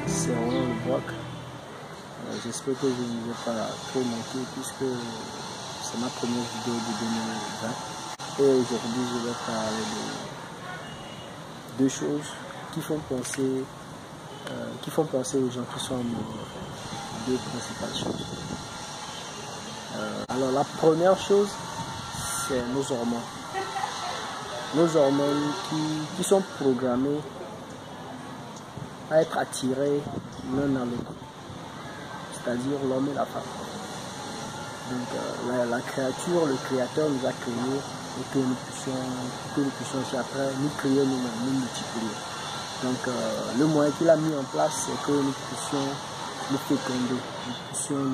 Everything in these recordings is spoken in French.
c'est vraiment le Broc. J'espère que je ne vais pas trop manquer puisque c'est ma première vidéo de 2020. Et aujourd'hui, je vais parler de deux choses qui font penser aux gens qui sont amoureux. Deux principales choses. Alors la première chose, c'est nos hormones. Nos hormones qui sont programmées à être attirés l'un à l'autre, c'est-à-dire l'homme et la femme. Donc la créature, le créateur nous a créés et que nous puissions aussi après nous créer nous-mêmes, nous multiplier. Donc le moyen qu'il a mis en place, c'est que nous puissions nous féconder, nous puissions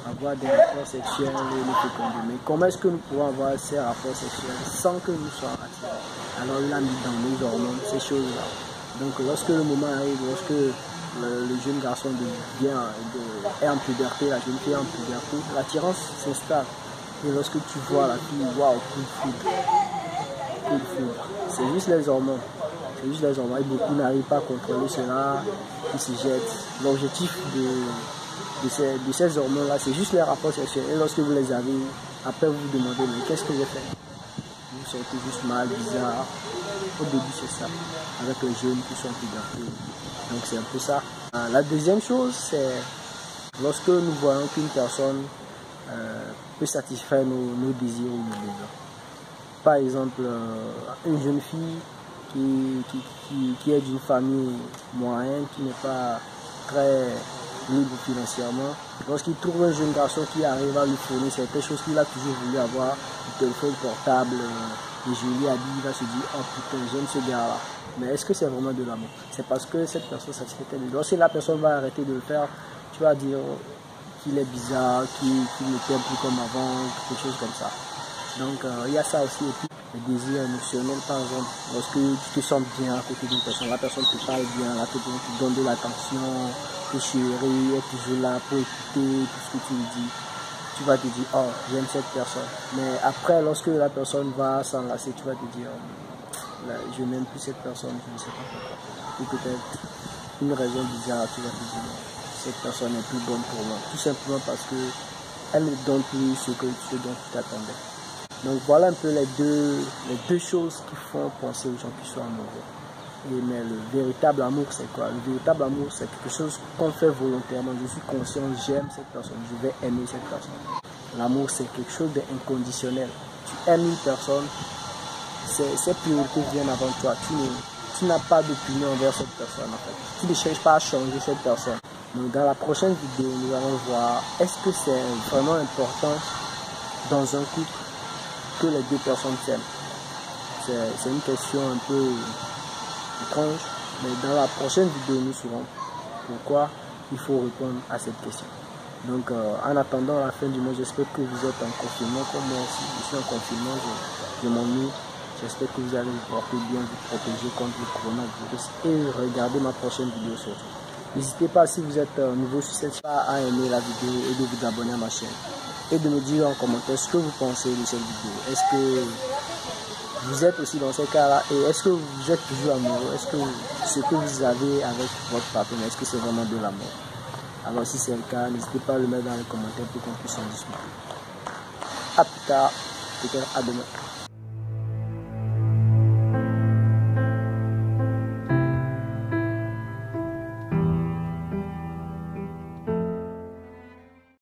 avoir des rapports sexuels et nous féconder. Mais comment est-ce que nous pouvons avoir ces rapports sexuels sans que nous soyons attirés? Alors il a mis dans nos hormones ces choses-là. Donc lorsque le moment arrive, lorsque le jeune garçon est en puberté, la jeune fille est en puberté, l'attirance s'installe. Et lorsque tu vois la fille, waouh, coup de foudre. C'est juste les hormones. C'est juste les hormones. Et beaucoup n'arrivent pas à contrôler cela, ils se jettent. L'objectif de ces hormones-là, c'est juste les rapports sexuels. Et lorsque vous les avez, après vous vous demandez, mais qu'est-ce que j'ai fait? Vous sortez juste mal, bizarre. Au début, c'est ça, avec les jeunes qui sont en puberté. Donc c'est un peu ça. La deuxième chose, c'est lorsque nous voyons qu'une personne peut satisfaire nos désirs ou nos besoins. Par exemple, une jeune fille qui est d'une famille moyenne, qui n'est pas très libre financièrement, lorsqu'il trouve un jeune garçon qui arrive à lui fournir certaines choses qu'il a toujours voulu avoir, un téléphone portable, et je lui ai dit, il va se dire, oh putain, j'aime ce gars-là. Mais est-ce que c'est vraiment de l'amour? C'est parce que cette personne satisfait tes besoins. Lorsque la personne va arrêter de le faire, tu vas dire qu'il est bizarre, qu'il ne t'aime plus comme avant, quelque chose comme ça. Donc il y a ça aussi. Et puis les désirs émotionnels, par exemple, lorsque tu te sens bien à côté d'une personne, la personne te parle bien, la personne te donne de l'attention, te chérit, est toujours là pour écouter tout ce que tu lui dis. Tu vas te dire, oh, j'aime cette personne. Mais après, lorsque la personne va s'enlacer, tu vas te dire, je n'aime plus cette personne, je ne sais pas pourquoi. Ou peut-être une raison bizarre, tu vas te dire, non, cette personne est plus bonne pour moi. Tout simplement parce qu'elle ne donne plus ce dont tu t'attendais. Donc voilà un peu les deux choses qui font penser aux gens qui sont amoureux. Mais le véritable amour, c'est quoi? Le véritable amour, c'est quelque chose qu'on fait volontairement. Je suis conscient, j'aime cette personne, je vais aimer cette personne. L'amour, c'est quelque chose d'inconditionnel. Tu aimes une personne, ses priorités viennent avant toi. Tu n'as pas d'opinion envers cette personne, en fait. Tu ne cherches pas à changer cette personne. Donc dans la prochaine vidéo, nous allons voir, est-ce que c'est vraiment important dans un couple que les deux personnes s'aiment? C'est une question un peu étrange, mais dans la prochaine vidéo, nous saurons pourquoi il faut répondre à cette question. Donc, en attendant la fin du mois, j'espère que vous êtes en confinement, comme moi aussi. Je suis en confinement, je m'ennuie. J'espère que vous allez vous porter bien, vous protéger contre le coronavirus et regarder ma prochaine vidéo surtout. N'hésitez pas, si vous êtes nouveau sur cette chaîne, à aimer la vidéo et de vous abonner à ma chaîne. Et de me dire en commentaire ce que vous pensez de cette vidéo. Est-ce que vous êtes aussi dans ces cas-là et est-ce que vous êtes toujours amoureux? Est-ce que ce que vous avez avec votre partenaire, est-ce que c'est vraiment de l'amour? Alors si c'est le cas, n'hésitez pas à le mettre dans les commentaires pour qu'on puisse en discuter. A plus tard, peut-être à demain.